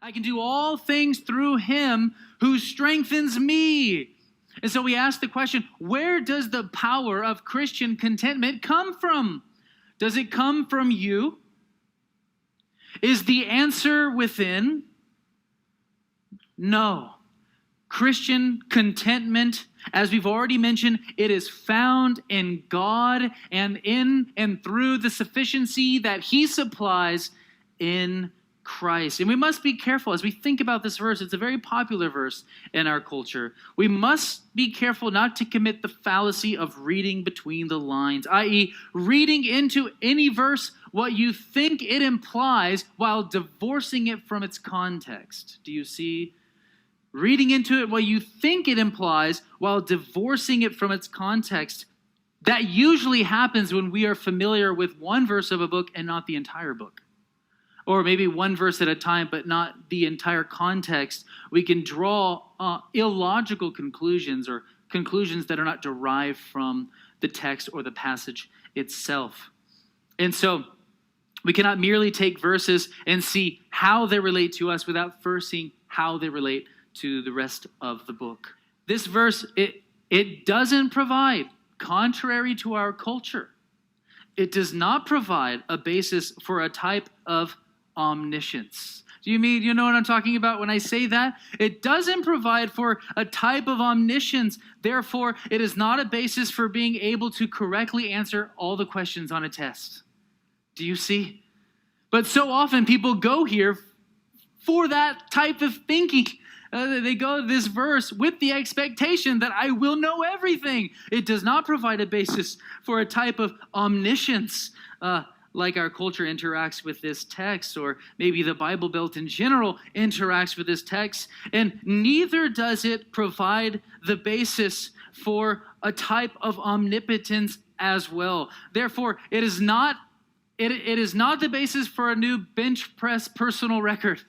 I can do all things through him who strengthens me. And so we ask the question, where does the power of Christian contentment come from? Does it come from you? Is the answer within? No. Christian contentment, as we've already mentioned, it is found in God and in and through the sufficiency that he supplies in Christ. And we must be careful as we think about this verse. It's a very popular verse in our culture. We must be careful not to commit the fallacy of reading between the lines, i.e., reading into any verse what you think it implies while divorcing it from its context. Do you see? Reading into it what you think it implies while divorcing it from its context. That usually happens when we are familiar with one verse of a book and not the entire book. Or maybe one verse at a time, but not the entire context. We can draw illogical conclusions or conclusions that are not derived from the text or the passage itself. And so we cannot merely take verses and see how they relate to us without first seeing how they relate to the rest of the book. This verse, it doesn't provide, contrary to our culture, it does not provide a basis for a type of omniscience. Do you know what I'm talking about when I say that? It doesn't provide for a type of omniscience. Therefore, it is not a basis for being able to correctly answer all the questions on a test. Do you see? But so often people go here for that type of thinking. They go to this verse with the expectation that I will know everything. It does not provide a basis for a type of omniscience like our culture interacts with this text, or maybe the Bible Belt in general interacts with this text. And neither does it provide the basis for a type of omnipotence as well. Therefore, it is not the basis for a new bench press personal record.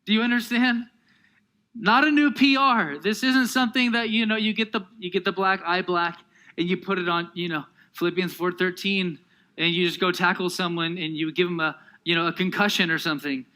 Do you understand? Not a new PR. This isn't something that, you get the black eye black and you put it on, Philippians 4:13, and you just go tackle someone and you give them a concussion or something.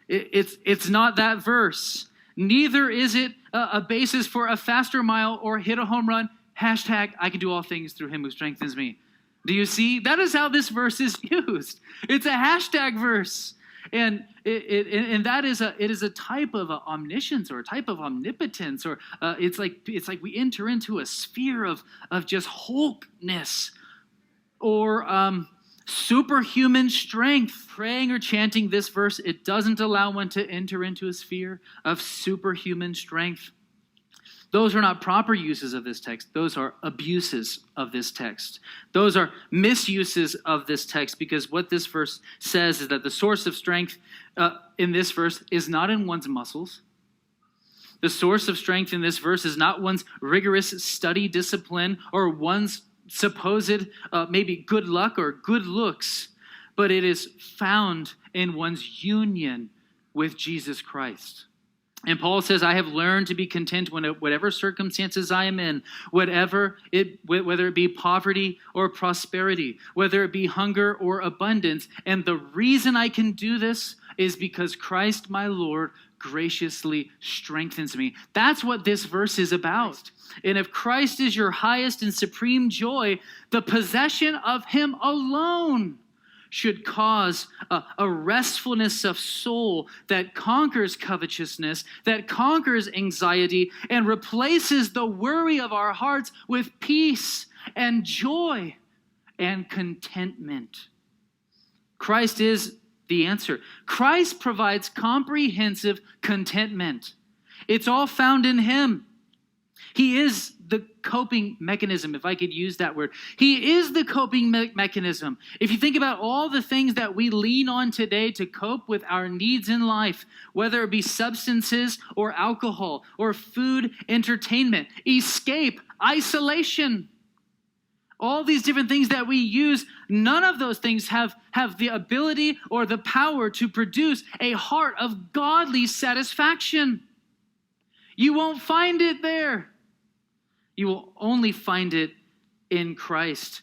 It's not that verse. Neither is it a basis for a faster mile or hit a home run. Hashtag, I can do all things through him who strengthens me. Do you see? That is how this verse is used. It's a hashtag verse. And that is a type of omniscience or a type of omnipotence, or it's like we enter into a sphere of just wholeness or superhuman strength. Praying or chanting this verse, it doesn't allow one to enter into a sphere of superhuman strength. Those are not proper uses of this text. Those are abuses of this text. Those are misuses of this text, because what this verse says is that the source of strength in this verse is not in one's muscles. The source of strength in this verse is not one's rigorous study discipline or one's supposed maybe good luck or good looks, but it is found in one's union with Jesus Christ. And Paul says, I have learned to be content whatever circumstances I am in, whether it be poverty or prosperity, whether it be hunger or abundance. And the reason I can do this is because Christ, my Lord, graciously strengthens me. That's what this verse is about. And if Christ is your highest and supreme joy, the possession of him alone should cause a restfulness of soul that conquers covetousness, that conquers anxiety, and replaces the worry of our hearts with peace and joy and contentment. Christ is the answer. Christ provides comprehensive contentment. It's all found in him. He is the coping mechanism, if I could use that word. He is the coping mechanism. If you think about all the things that we lean on today to cope with our needs in life, whether it be substances or alcohol or food, entertainment, escape, isolation, all these different things that we use, none of those things have the ability or the power to produce a heart of godly satisfaction. You won't find it there. You will only find it in Christ.